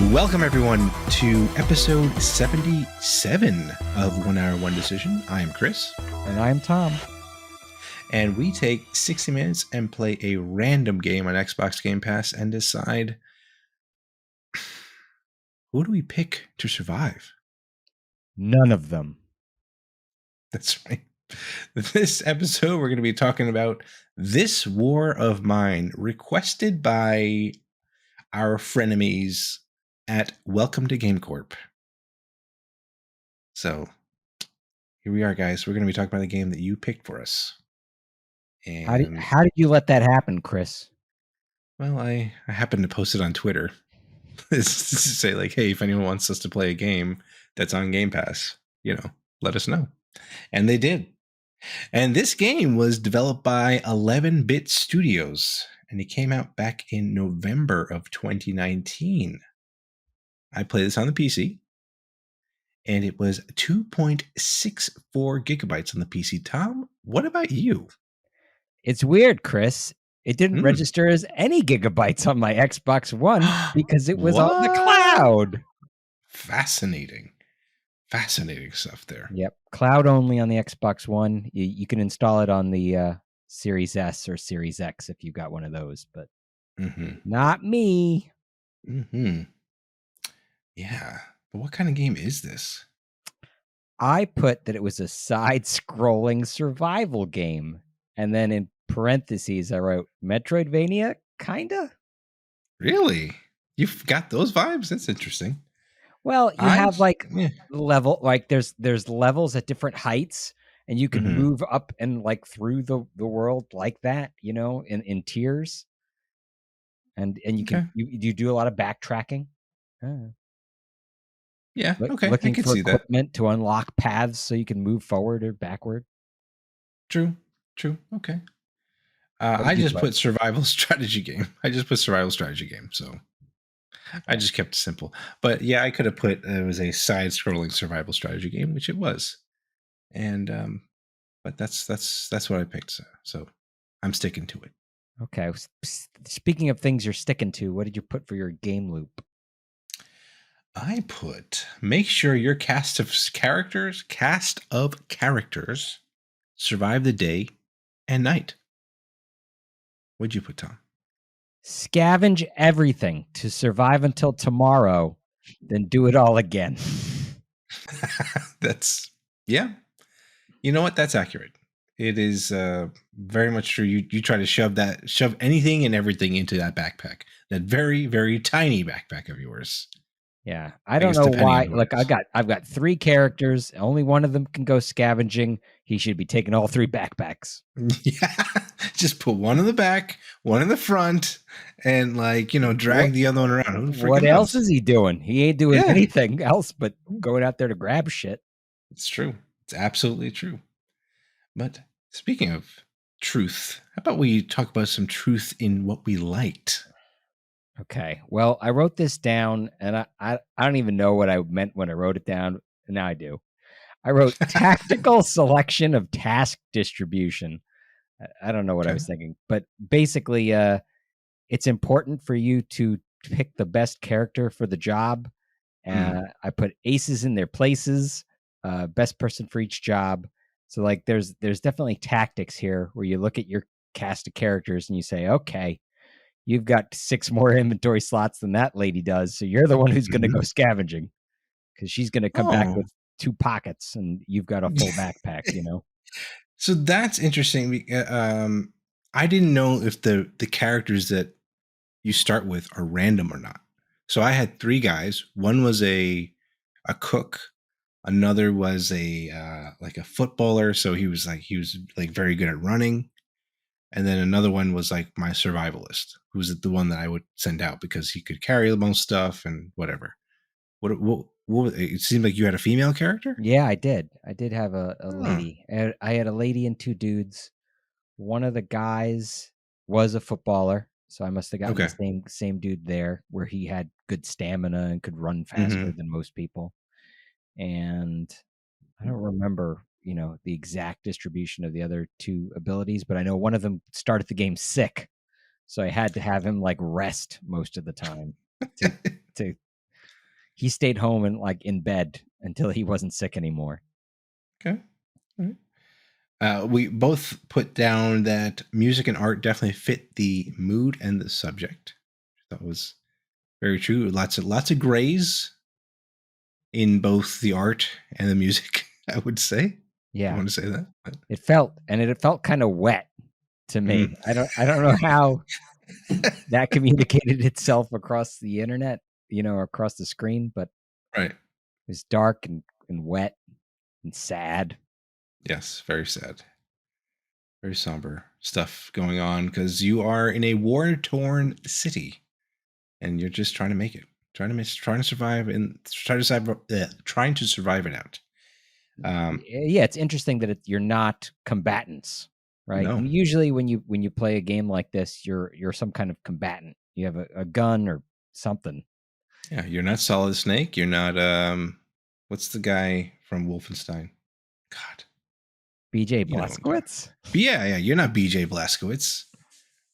Welcome, everyone, to episode 77 of 1 Hour, 1 Decision. I am Chris. And I'm Tom. And we take 60 minutes and play a random game on Xbox Game Pass and decide who do we pick to survive? None of them. That's right. This episode, we're going to be talking about This War of Mine, requested by our frenemies at Welcome to Game Corp. So here we are, guys. We're going to be talking about the game that you picked for us. And how did you let that happen, Chris? Well, I happened to post it on Twitter. To say, like, hey, if anyone wants us to play a game that's on Game Pass, let us know. And they did. And this game was developed by 11-Bit Studios, and it came out back in November of 2019. I played this on the PC, and it was 2.64 gigabytes on the PC. Tom, what about you? It's weird, Chris. It didn't register as any gigabytes on my Xbox One because it was on the cloud. Fascinating. Fascinating stuff there. Yep. Cloud only on the Xbox One. You can install it on the Series S or Series X if you've got one of those, but not me. Yeah. But what kind of game is this? I put that it was a side-scrolling survival game. And then in parentheses, I wrote Metroidvania, kinda. Really? You've got those vibes? That's interesting. Well, you have level, like there's levels at different heights, and you can move up and like through the world like that, in tiers. And you can you do a lot of backtracking. Yeah, okay. Looking for equipment to unlock paths so you can move forward or backward. True. Okay. I just put survival strategy game. So I just kept it simple. But yeah, I could have put it was a side-scrolling survival strategy game, which it was. And but that's what I picked. So I'm sticking to it. Okay. Speaking of things you're sticking to, what did you put for your game loop? I put make sure your cast of characters survive the day and night. What'd you put, Tom? Scavenge everything to survive until tomorrow, then do it all again. Yeah. You know what? That's accurate. It is very much true. You try to shove anything and everything into that backpack, that very, very tiny backpack of yours. Yeah, I don't know why. Like I've got 3 characters. Only one of them can go scavenging. He should be taking all 3 backpacks. Yeah, just put one in the back, one in the front, and drag the other one around. What else is he doing? He ain't doing anything else but going out there to grab shit. It's true. It's absolutely true. But speaking of truth, how about we talk about some truth in what we liked? Okay. Well, I wrote this down, and I don't even know what I meant when I wrote it down. Now I do. I wrote tactical selection of task distribution. I don't know what I was thinking, but basically, it's important for you to pick the best character for the job. I put aces in their places, best person for each job. So like, there's definitely tactics here where you look at your cast of characters and you say, okay, you've got 6 more inventory slots than that lady does. So you're the one who's going to go scavenging because she's going to come back with 2 pockets and you've got a full backpack, So that's interesting. I didn't know if the characters that you start with are random or not. So I had 3 guys. One was a cook. Another was a footballer. So he was very good at running. And then another one was like my survivalist, who's the one that I would send out because he could carry the most stuff and whatever. What it seemed like you had a female character? Yeah, I did. I did have a lady. I had a lady and 2 dudes. One of the guys was a footballer, so I must have gotten the same dude there, where he had good stamina and could run faster than most people. And I don't remember, the exact distribution of the other 2 abilities, but I know one of them started the game sick, so I had to have him rest most of the time to he stayed home and like in bed until he wasn't sick anymore. Okay. All right. We both put down that music and art definitely fit the mood and the subject. That was very true. Lots of grays in both the art and the music. I would say. I Yeah, want to say that. But, it felt kind of wet to me. mm. I don't know how that communicated itself across the internet, across the screen, but Right. it was dark and wet and sad. Yes. Very sad. Very somber stuff going on because you are in a war-torn city and you're just trying to make it, trying to survive and trying to survive it out. Yeah, it's interesting that you're not combatants, right? No, And usually when you play a game like this, you're some kind of combatant. You have a gun or something. yeah, you're not Solid Snake. You're not. What's the guy from Wolfenstein? God, BJ you know what I'm talking. Blazkowicz? But yeah, you're not BJ Blazkowicz.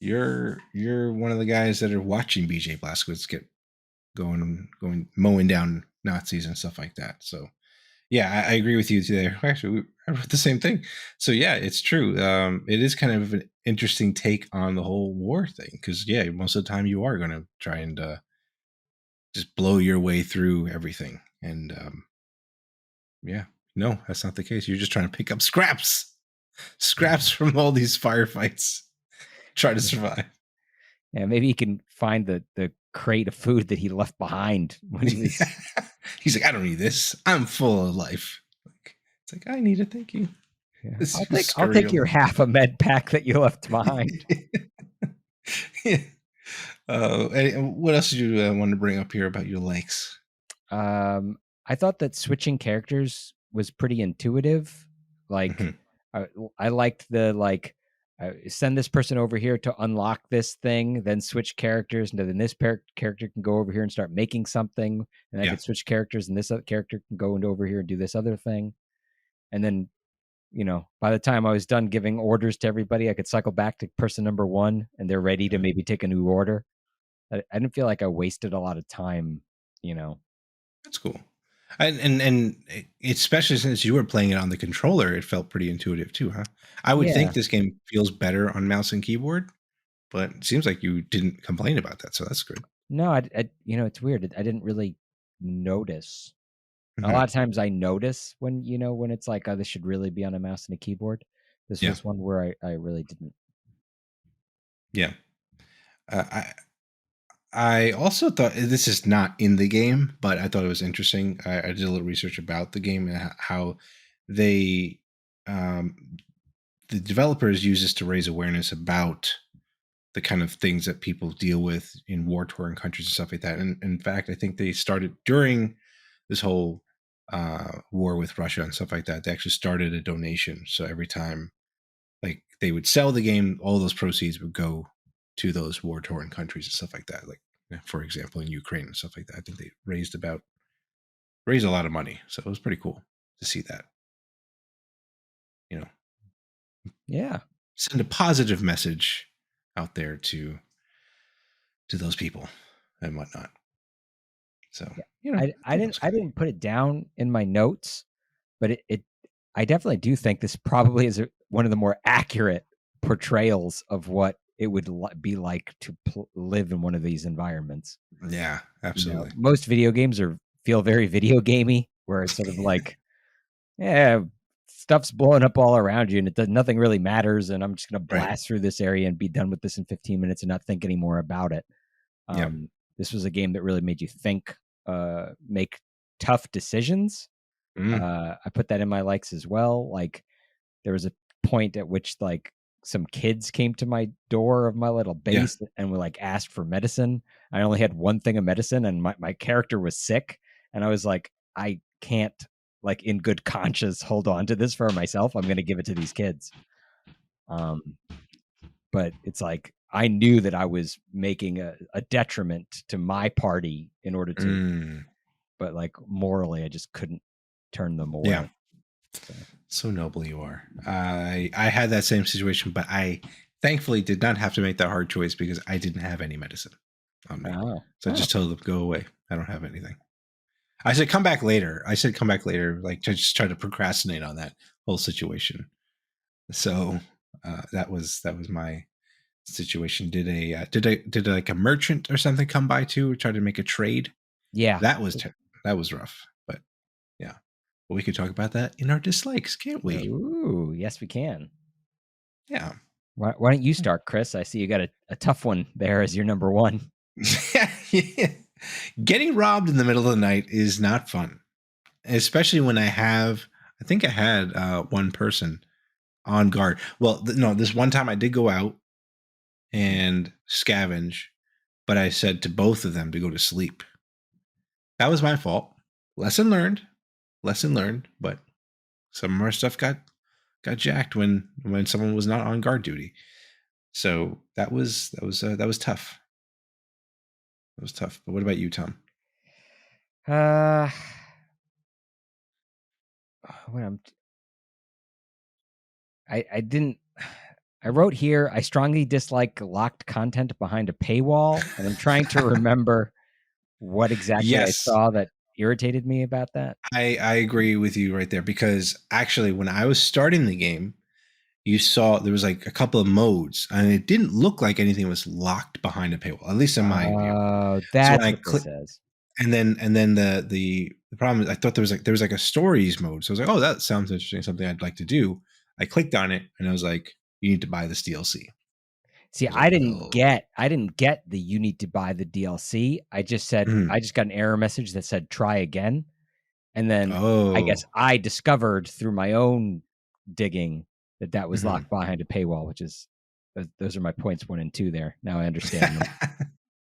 You're one of the guys that are watching BJ Blazkowicz get going mowing down Nazis and stuff like that. So yeah, I agree with you there. Actually, I wrote the same thing. So yeah, it's true. It is kind of an interesting take on the whole war thing because yeah, most of the time you are going to try and just blow your way through everything. And yeah, no, that's not the case. You're just trying to pick up scraps from all these firefights, try to survive. Yeah, maybe he can find the crate of food that he left behind when he was. He's like, I don't need this. I'm full of life. It's like I need it. Thank you. Yeah, This I'll take your along. half a med pack that you left behind. Yeah. What else did you want to bring up here about your likes? I thought that switching characters was pretty intuitive. Like, Mhm. I liked the send this person over here to unlock this thing, then switch characters, and then this character can go over here and start making something, and I Yeah. could switch characters, and this other character can go into over here and do this other thing, and then by the time I was done giving orders to everybody, I could cycle back to person number one, and they're ready to maybe take a new order. I didn't feel like I wasted a lot of time, you know. That's cool. And especially since you were playing it on the controller, it felt pretty intuitive too, huh? I would Yeah. think this game feels better on mouse and keyboard, but it seems like you didn't complain about that, so that's good. No, it's weird. I didn't really notice. A Mhm. lot of times I notice when it's like, oh, this should really be on a mouse and a keyboard. This Yeah, was one where I really didn't. yeah. I also thought this is not in the game, but I thought it was interesting. I did a little research about the game and how they, um, the developers use this to raise awareness about the kind of things that people deal with in war torn countries and stuff like that. And in fact, I think they started during this whole war with Russia and stuff like that. They actually started a donation. So every time like they would sell the game, all those proceeds would go to those war torn countries and stuff like that. Like for example, in Ukraine and stuff like that. I think they raised a lot of money. So it was pretty cool to see that. You know, Yeah. send a positive message out there to those people and whatnot. So, Yeah. I I thought that didn't was I good. didn't put it down in my notes, but I definitely do think this probably is one of the more accurate portrayals of what it would be like to live in one of these environments. Yeah, absolutely. Most video games feel very video gamey, where it's sort of like, yeah, stuff's blowing up all around you, and nothing really matters, and I'm just gonna Right. blast through this area and be done with this in 15 minutes and not think anymore about it. Yeah. This was a game that really made you think, make tough decisions. Mm, I put that in my likes as well. Like there was a point at which like some kids came to my door of my little yeah. base and were like asked for medicine. I only had one thing of medicine and my character was sick. And I was like, I can't like in good conscience hold on to this for myself. I'm gonna give it to these kids. Um, but it's like I knew that I was making a detriment to my party in order to, Mm, but like morally, I just couldn't turn them yeah. away. So noble you are. I had that same situation, but I thankfully did not have to make that hard choice because I didn't have any medicine on me. Oh, So I oh, just told them go away. I don't have anything. I said come back later. I said come back later, like to just try to procrastinate on that whole situation. So that was my situation. Did like a merchant or something come by too, or try to make a trade? Yeah. That was rough, but yeah. Well, we could talk about that in our dislikes, can't we? Ooh, yes, we can. Yeah. Why don't you start, Chris? I see you got a tough one there as your number one. Yeah. Getting robbed in the middle of the night is not fun, especially when I think I had one person on guard. Well, no, this one time I did go out and scavenge, but I said to both of them to go to sleep. That was my fault. Lesson learned. Lesson learned. But some of our stuff got jacked when someone was not on guard duty. So that was tough. That was tough. But what about you, Tom? Uh, when I didn't. I wrote here. I strongly dislike locked content behind a paywall, and I'm trying to remember what exactly I Yes, saw that irritated me about that. I agree with you right there because actually, when I was starting the game, you saw there was like a couple of modes, and it didn't look like anything was locked behind a paywall, at least in my view. Oh, So when that's I what this clicked, says. and then the problem is, I thought there was like a stories mode. So I was like, oh, that sounds interesting, something I'd like to do. I clicked on it, and I was like, you need to buy this DLC. See, I was like, well, I didn't get the you need to buy the DLC. I just got an error message that said try again. And then I guess oh, I discovered through my own digging that was mhm. locked behind a paywall, which is those are my points 1 and 2 there. Now I understand them.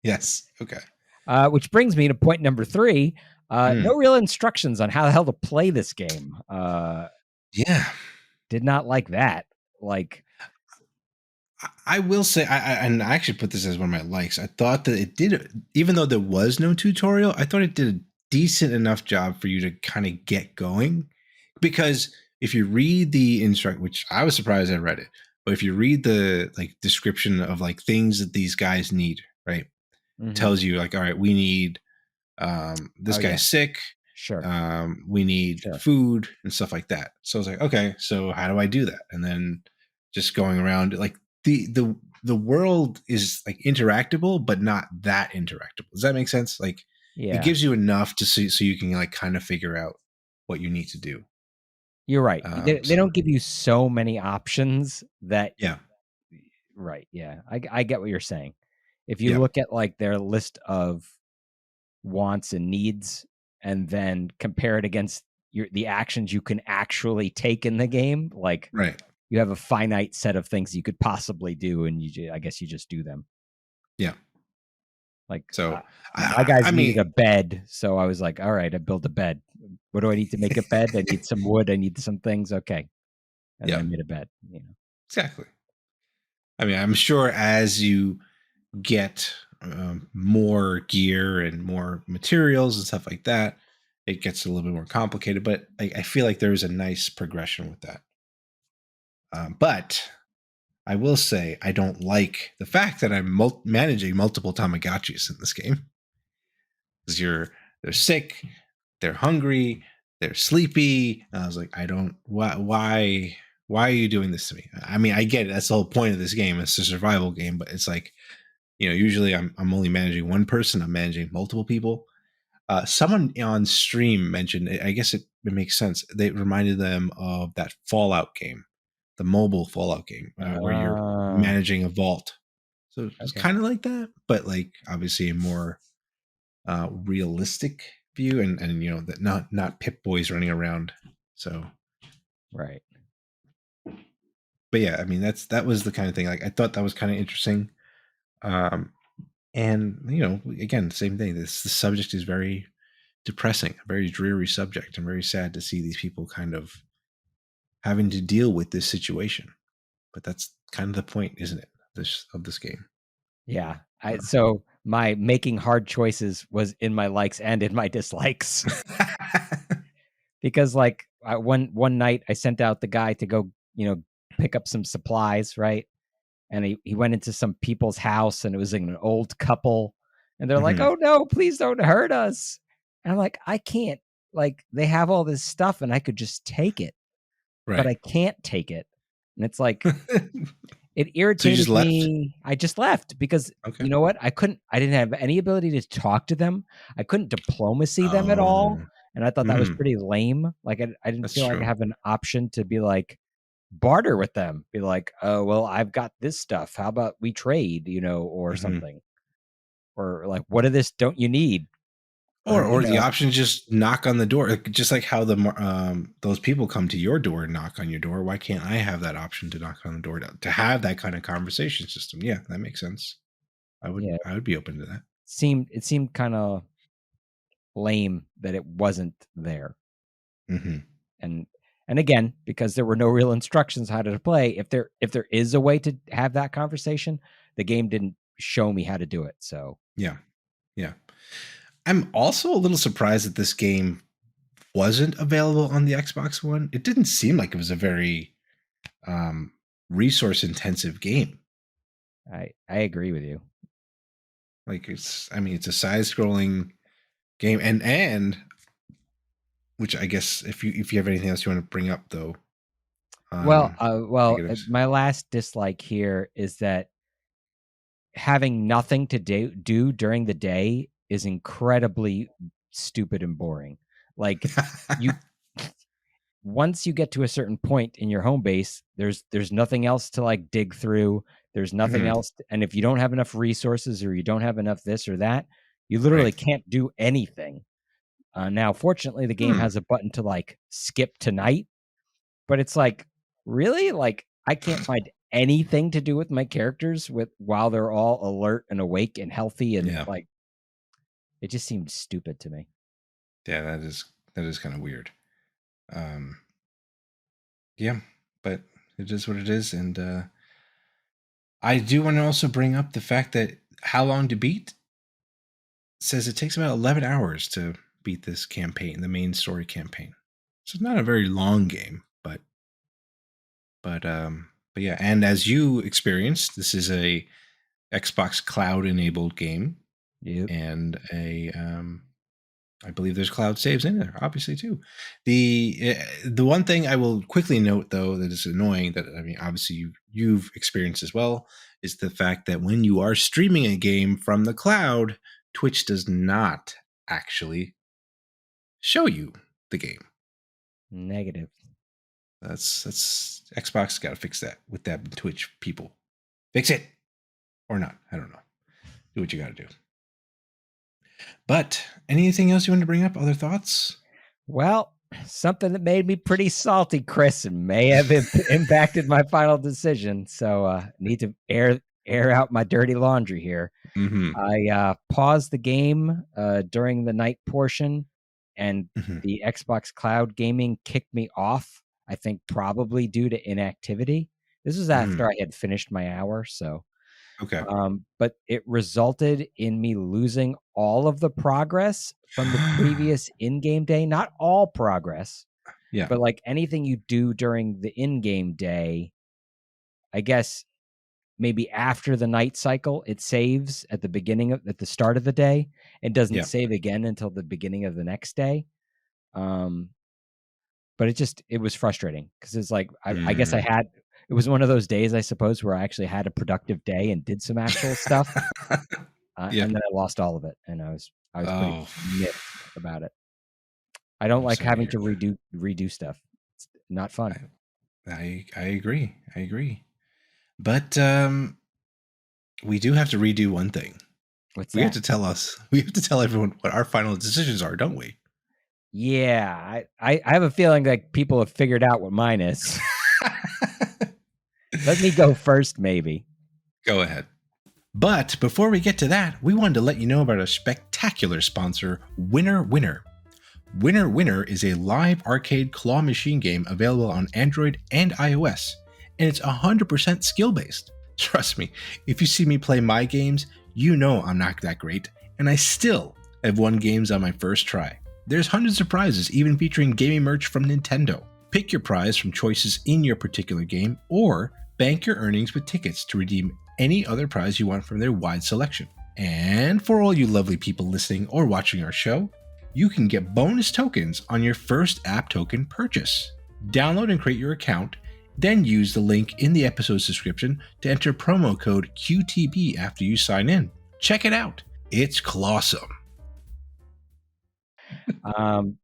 Yes, okay. Which brings me to point number 3. No Mm. real instructions on how the hell to play this game. Yeah, Did not like that. Like, I will say, and I actually put this as one of my likes. I thought that it did, even though there was no tutorial, I thought it did a decent enough job for you to kind of get going. Because if you read the instruct, which I was surprised I read it, but if you read the like description of like things that these guys need, right, mhm. tells you like, all right, we need Oh this yeah, guy's sick, sure, we need sure. food and stuff like that. So I was like, okay, so how do I do that? And then just going around, like the world is like interactable, but not that interactable. Does that make sense? Like it Yeah, gives you enough to see so you can like kind of figure out what you need to do. you're right. They So don't give you so many options that yeah, right. Yeah, I get what you're saying. If you yeah, look at like their list of wants and needs, and then compare it against the actions you can actually take in the game, like right, you have a finite set of things you could possibly do, and I guess you just do them. yeah. Like So my guys I needed mean, a bed, so I was like, all right, I built a bed. What do I need to make a bed? I need some wood. I need some things. Okay, and then yeah, I made a bed. You know. exactly. I mean, I'm sure as you get more gear and more materials and stuff like that, it gets a little bit more complicated. But I feel like there's a nice progression with that. But I will say I don't like the fact that I'm managing multiple Tamagotchis in this game because they're sick, they're hungry, they're sleepy. And I was like, I don't why are you doing this to me? I mean, I get it. That's the whole point of this game. It's a survival game, but it's like usually I'm only managing one person. I'm managing multiple people. Someone on stream mentioned, I guess it makes sense. They reminded them of that Fallout game, the mobile Fallout game, where you're Uh, managing a vault. So it's okay, kind of like that, but like obviously a more realistic view, and that not Pip Boys running around. So, right. but yeah, I mean that was the kind of thing. Like I thought that was kind of interesting. Um, and again, same thing. The subject is very depressing, a very dreary subject. I'm very sad to see these people kind of having to deal with this situation. But that's kind of the point, isn't it? Of this game. Yeah. So my making hard choices was in my likes and in my dislikes because like one night I sent out the guy to go, pick up some supplies, right? And he went into some people's house and it was like an old couple and they're like, Mhm. "Oh no, please don't hurt us." And I'm like, I can't. Like, they have all this stuff and I could just take it, but Right. I can't take it. And it's like, it So you just irritated left? me. I just left because Okay. you know what? I didn't have any ability to talk to them. I couldn't diplomacy them at all. Oh, And I thought that was pretty lame. Like, I didn't that's feel like I true. have an option to be like, barter with them. Be like, oh, well, I've got this stuff. How about we trade, or Hmm. something? Or like, what of this don't you need? Or, Or the option is just knock on the door, just like how those people come to your door and knock on your door. Why can't I have that option to knock on the door to have that kind of conversation system? Yeah, that makes sense. yeah, I would be open to that. it seemed kind of lame that it wasn't there. Hmm. And again, because there were no real instructions how to play, if there is a way to have that conversation, the game didn't show me how to do it. So Yeah, yeah. I'm also a little surprised that this game wasn't available on the Xbox One. It didn't seem like it was a very um, resource intensive game. I agree with you. Like it's a side scrolling game, and which I guess if you have anything else you want to bring up though, Well, negatives. my last dislike here is that having nothing to do during the day is incredibly stupid and boring. Like, you once you get to a certain point in your home base, there's nothing else to like dig through. There's nothing Mhm. else, and if you don't have enough resources or you don't have enough this or that, you literally Right. can't do anything. Now, fortunately, the game Hmm. has a button to like skip tonight, but it's like, really? Like, I can't find anything to do with my characters while they're all alert and awake and healthy, and Yeah. like, it just seemed stupid to me. Yeah, that is kind of weird. Um, yeah, but it is what it is, and I do want to also bring up the fact that How Long to Beat says it takes about 11 hours to beat this campaign, the main story campaign. So it's not a very long game, but yeah, and as you experienced, this is a Xbox Cloud enabled game, Yep. and a I believe there's cloud saves in there, obviously too. The one thing I will quickly note though that is annoying, that I mean obviously you've experienced as well, is the fact that when you are streaming a game from the cloud, Twitch does not actually show you the game. Negative. That's Xbox got to fix that with that Twitch people. Fix it or not, I don't know. Do what you got to do. But anything else you want to bring up? Other thoughts? Well, something that made me pretty salty, Chris, and may have impacted my final decision. So need to air out my dirty laundry here. Mm-hmm. I paused the game during the night portion, and Mm-hmm. the Xbox Cloud gaming kicked me off. I think probably due to inactivity. This was after I had finished my hour, so. Okay. But it resulted in me losing all of the progress from the previous in-game day. Not all progress, Yeah. but like anything you do during the in-game day, I guess maybe after the night cycle, it saves at the start of the day and doesn't Yeah. save again until the beginning of the next day. Um, but it was frustrating because it's like, I guess Mm. it was one of those days, I suppose, where I actually had a productive day and did some actual stuff. Yeah. And then I lost all of it, and I was pretty Oh, miffed about it. I don't I'm like sorry to having hear to that. redo stuff. It's not fun. I agree. I agree. But we do have to redo one thing. What's We have that? to tell us. We have to tell everyone what our final decisions are, don't we? Yeah, I have a feeling like people have figured out what mine is. Let me go first, maybe. Go ahead. But before we get to that, we wanted to let you know about a spectacular sponsor, Winner Winner. Winner Winner is a live arcade claw machine game available on Android and iOS, and it's 100% skill based. Trust me, if you see me play my games, you know I'm not that great, and I still have won games on my first try. There's hundreds of prizes, even featuring gaming merch from Nintendo. Pick your prize from choices in your particular game, or bank your earnings with tickets to redeem any other prize you want from their wide selection. And for all you lovely people listening or watching our show, you can get bonus tokens on your first app token purchase. Download and create your account, then use the link in the episode's description to enter promo code QTB after you sign in. Check it out. It's clawsome.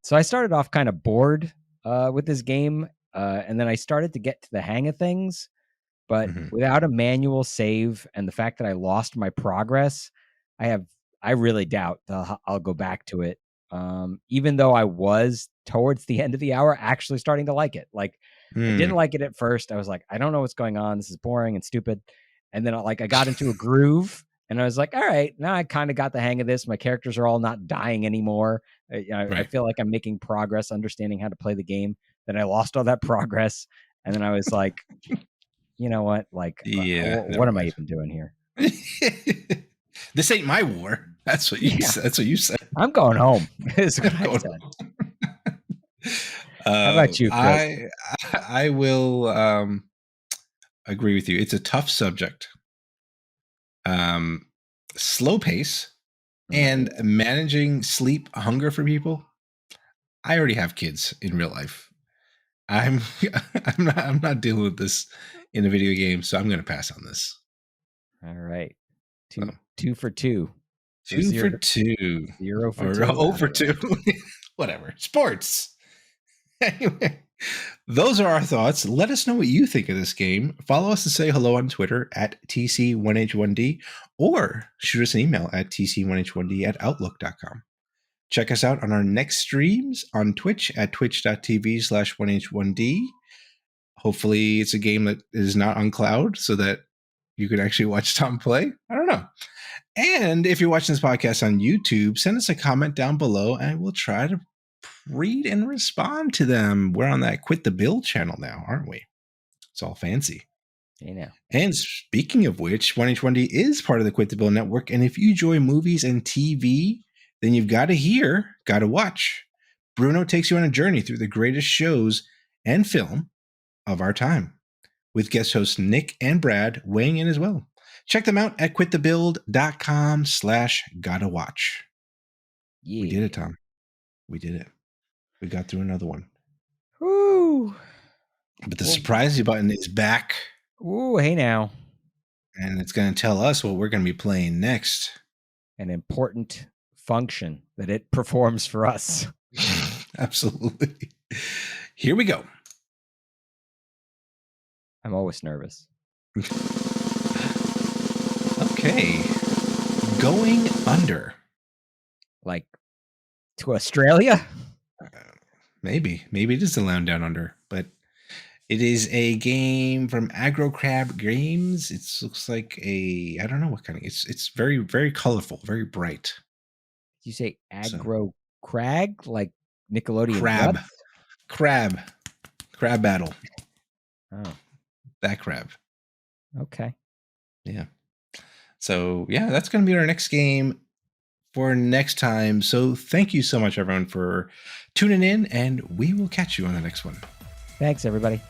So I started off kind of bored with this game, and then I started to get to the hang of things. But without a manual save and the fact that I lost my progress, I really doubt I'll go back to it. Even though I was towards the end of the hour actually starting to like it. Like I didn't like it at first. I was like, I don't know what's going on. This is boring and stupid. And then I got into a groove and I was like, all right, now I kind of got the hang of this. My characters are all not dying anymore. I feel like I'm making progress, understanding how to play the game. Then I lost all that progress. And then I was like, you know what? Like, what am I even doing here? This ain't my war. That's what you said. That's what you said. I'm going home. Is what I said. How about you, Chris? I will agree with you. It's a tough subject. Slow pace and managing sleep hunger for people. I already have kids in real life. I'm not dealing with this in a video game, so I'm going to pass on this. All right, two for two. 2 for 2. 0 for or 2. 0 for 2. Whatever. Sports. Anyway, those are our thoughts. Let us know what you think of this game. Follow us and say hello on Twitter at TC1H1D or shoot us an email at TC1H1D@outlook.com. Check us out on our next streams on Twitch at twitch.tv/1H1D. Hopefully it's a game that is not on cloud so that you can actually watch Tom play. I don't know. And if you're watching this podcast on YouTube, send us a comment down below and we'll try to read and respond to them. We're on that Quit the Bill channel now, aren't we? It's all fancy. Hey now. And speaking of which, 1H1D is part of the Quit the Bill network. And if you enjoy movies and TV, then you've got to watch. Bruno takes you on a journey through the greatest shows and film of our time, with guest hosts Nick and Brad weighing in as well. Check them out at quitthebuild.com/gotta-watch. Yeah. We did it, Tom. We did it. We got through another one. Woo! But the surprise button is back. Ooh, hey now. And it's going to tell us what we're going to be playing next. An important function that it performs for us. Absolutely. Here we go. I'm always nervous. Okay. Going under. Like to Australia? Maybe it is the Land Down Under, but it is a game from Aggro Crab Games. It looks like I don't know what kind of. It's very, very colorful, very bright. Did you say Aggro Crag, like Nickelodeon? Crab battle. Oh, that crab. Okay. Yeah. So yeah, that's going to be our next game for next time. So thank you so much, everyone, for tuning in, and we will catch you on the next one. Thanks, everybody.